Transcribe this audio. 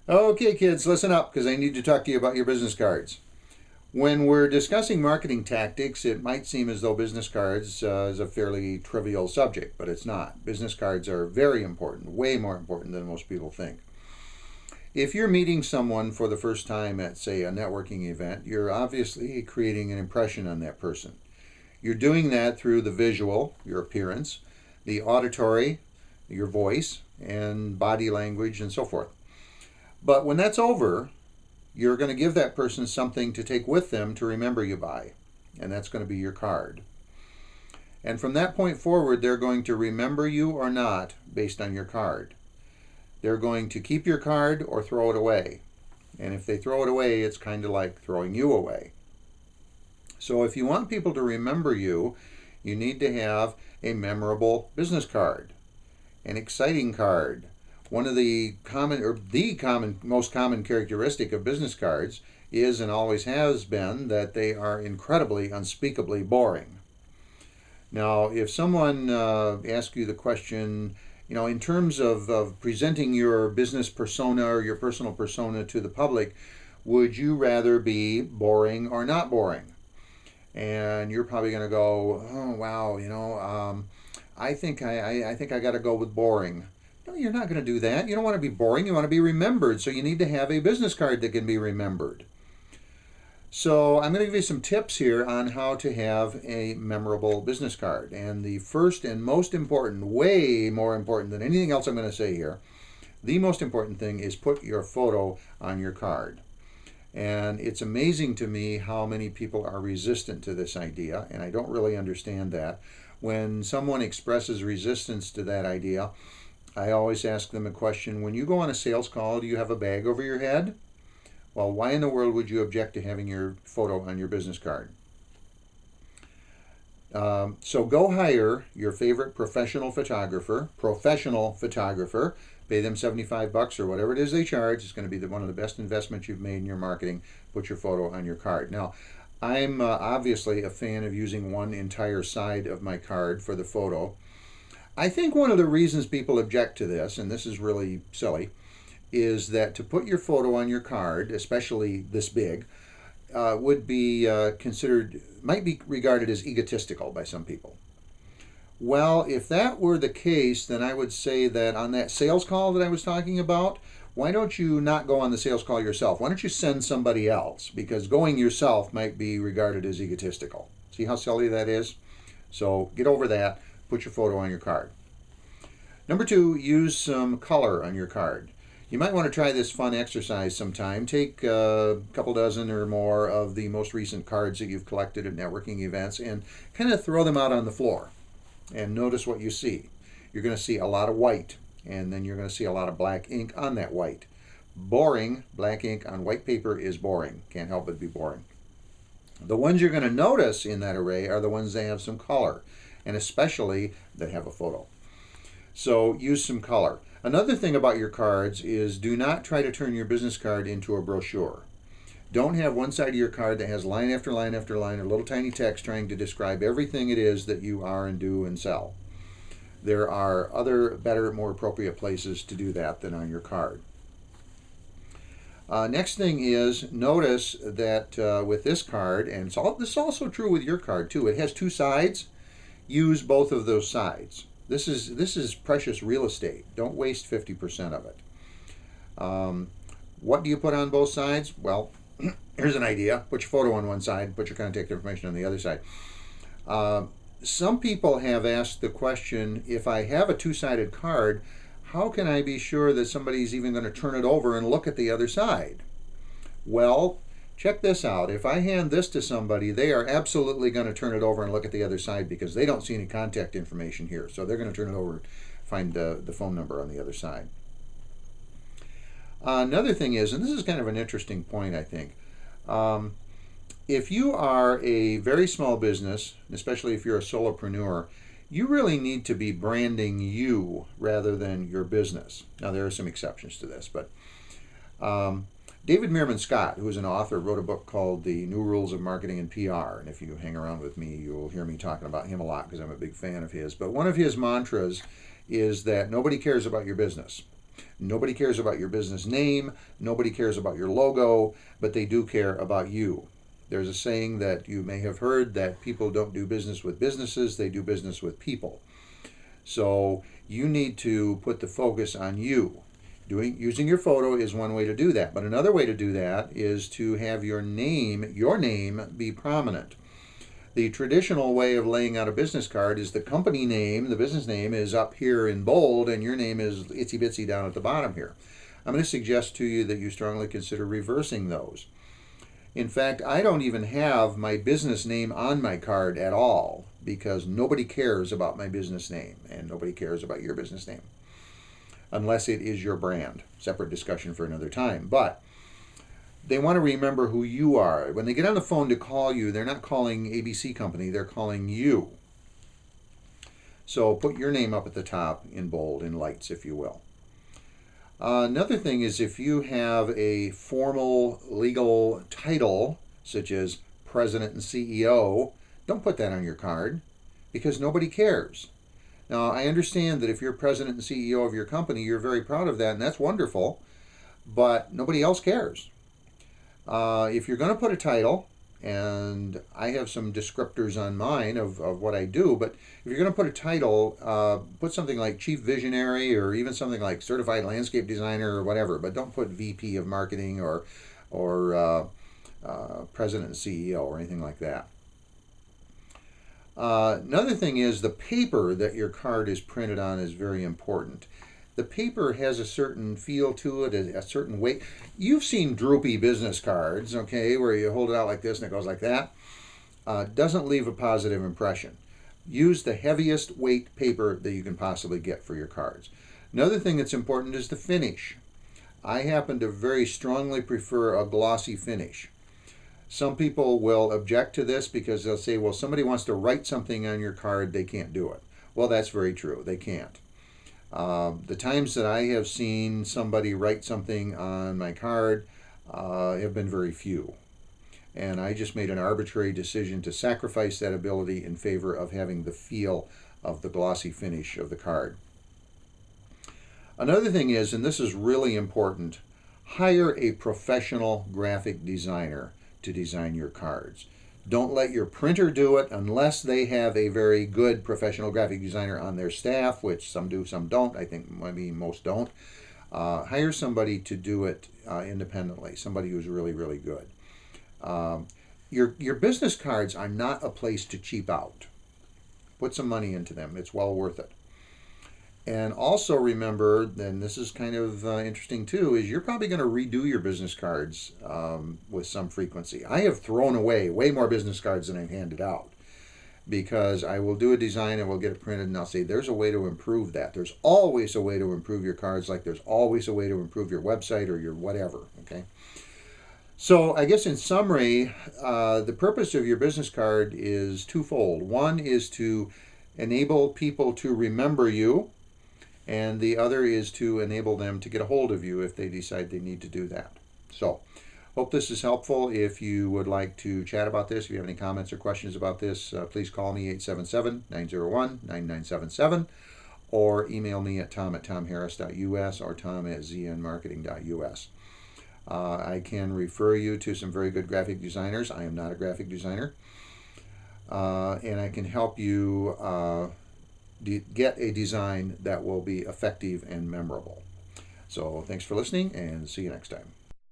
Okay, kids, listen up because I need to talk to you about your business cards. When we're discussing marketing tactics, it might seem as though business cards is a fairly trivial subject, but it's not. Business cards are very important, way more important than most people think. If you're meeting someone for the first time at, say, a networking event, you're obviously creating an impression on that person. You're doing that through the visual, your appearance, the auditory, your voice, and body language, and so forth. But when that's over, you're going to give that person something to take with them to remember you by, and that's going to be your card. And from that point forward, they're going to remember you or not based on your card. They're going to keep your card or throw it away. And if they throw it away, it's kind of like throwing you away. So if you want people to remember you, you need to have a memorable business card, an exciting card. One of the most common characteristic of business cards is and always has been that they are incredibly, unspeakably boring. Now, if someone asks you the question, in terms of presenting your business persona or your personal persona to the public, would you rather be boring or not boring? And you're probably going to go, oh wow, I think I got to go with boring. No, you're not going to do that. You don't want to be boring. You want to be remembered. So you need to have a business card that can be remembered. So I'm going to give you some tips here on how to have a memorable business card. And the first and most important, way more important than anything else I'm going to say here, the most important thing is put your photo on your card. And it's amazing to me how many people are resistant to this idea, and I don't really understand that. When someone expresses resistance to that idea, I always ask them a question. When you go on a sales call, do you have a bag over your head? Well, why in the world would you object to having your photo on your business card? So go hire your favorite professional photographer, pay them $75 or whatever it is they charge. It's going to be one of the best investments you've made in your marketing. Put your photo on your card. Now, I'm obviously a fan of using one entire side of my card for the photo. I think one of the reasons people object to this, and this is really silly, is that to put your photo on your card, especially this big, would be might be regarded as egotistical by some people. Well, if that were the case, then I would say that on that sales call that I was talking about, why don't you not go on the sales call yourself? Why don't you send somebody else? Because going yourself might be regarded as egotistical. See how silly that is? So get over that. Put your photo on your card. Number two, use some color on your card. You might want to try this fun exercise sometime. Take a couple dozen or more of the most recent cards that you've collected at networking events and kind of throw them out on the floor and notice what you see. You're going to see a lot of white, and then you're going to see a lot of black ink on that white. Boring. Black ink on white paper is boring. Can't help but be boring. The ones you're going to notice in that array are the ones that have some color, and especially that have a photo. So use some color. Another thing about your cards is do not try to turn your business card into a brochure. Don't have one side of your card that has line after line after line of little tiny text trying to describe everything it is that you are and do and sell. There are other better, more appropriate places to do that than on your card. Next thing is notice that with this card, and this is also true with your card too, it has two sides. Use both of those sides. This is precious real estate. Don't waste 50% of it. What do you put on both sides? Well, here's an idea. Put your photo on one side, put your contact information on the other side. Some people have asked the question, if I have a two-sided card, how can I be sure that somebody's even going to turn it over and look at the other side? Well, check this out. If I hand this to somebody, they are absolutely going to turn it over and look at the other side because they don't see any contact information here. So they're going to turn it over and find the phone number on the other side. Another thing is, and this is kind of an interesting point, I think, if you are a very small business, especially if you're a solopreneur, you really need to be branding you rather than your business. Now, there are some exceptions to this, but David Meerman Scott, who is an author, wrote a book called The New Rules of Marketing and PR. And if you hang around with me, you'll hear me talking about him a lot because I'm a big fan of his. But one of his mantras is that nobody cares about your business. Nobody cares about your business name, nobody cares about your logo, but they do care about you. There's a saying that you may have heard that people don't do business with businesses, they do business with people. So you need to put the focus on you. Using your photo is one way to do that, but another way to do that is to have your name be prominent. The traditional way of laying out a business card is the company name, the business name, is up here in bold, and your name is itsy bitsy down at the bottom here. I'm going to suggest to you that you strongly consider reversing those. In fact, I don't even have my business name on my card at all, because nobody cares about my business name, and nobody cares about your business name, unless it is your brand. Separate discussion for another time. But they want to remember who you are. When they get on the phone to call you, they're not calling ABC Company, they're calling you. So put your name up at the top in bold, in lights, if you will. Another thing is, if you have a formal legal title, such as President and CEO, don't put that on your card, because nobody cares. Now, I understand that if you're President and CEO of your company, you're very proud of that, and that's wonderful, but nobody else cares. If you're going to put a title, and I have some descriptors on mine of what I do, but if you're going to put a title, put something like Chief Visionary, or even something like Certified Landscape Designer, or whatever, but don't put VP of Marketing or President and CEO or anything like that. Another thing is, the paper that your card is printed on is very important. The paper has a certain feel to it, a certain weight. You've seen droopy business cards, okay, where you hold it out like this and it goes like that. Doesn't leave a positive impression. Use the heaviest weight paper that you can possibly get for your cards. Another thing that's important is the finish. I happen to very strongly prefer a glossy finish. Some people will object to this because they'll say, well, somebody wants to write something on your card, they can't do it. Well, that's very true. They can't. The times that I have seen somebody write something on my card have been very few. And I just made an arbitrary decision to sacrifice that ability in favor of having the feel of the glossy finish of the card. Another thing is, and this is really important, hire a professional graphic designer to design your cards. Don't let your printer do it unless they have a very good professional graphic designer on their staff, which some do, some don't. I think maybe most don't. Hire somebody to do it independently, somebody who's really, really good. Your business cards are not a place to cheap out. Put some money into them. It's well worth it. And also remember, and this is kind of interesting too, is you're probably going to redo your business cards with some frequency. I have thrown away way more business cards than I've handed out, because I will do a design and we'll get it printed and I'll say, there's a way to improve that. There's always a way to improve your cards, like there's always a way to improve your website or your whatever, okay? So I guess in summary, the purpose of your business card is twofold. One is to enable people to remember you, and the other is to enable them to get a hold of you if they decide they need to do that. So, hope this is helpful. If you would like to chat about this, if you have any comments or questions about this, please call me 877-901-9977, or email me at tom@tomharris.us or tom@znmarketing.us. I can refer you to some very good graphic designers. I am not a graphic designer. And I can help you get a design that will be effective and memorable. So thanks for listening, and see you next time.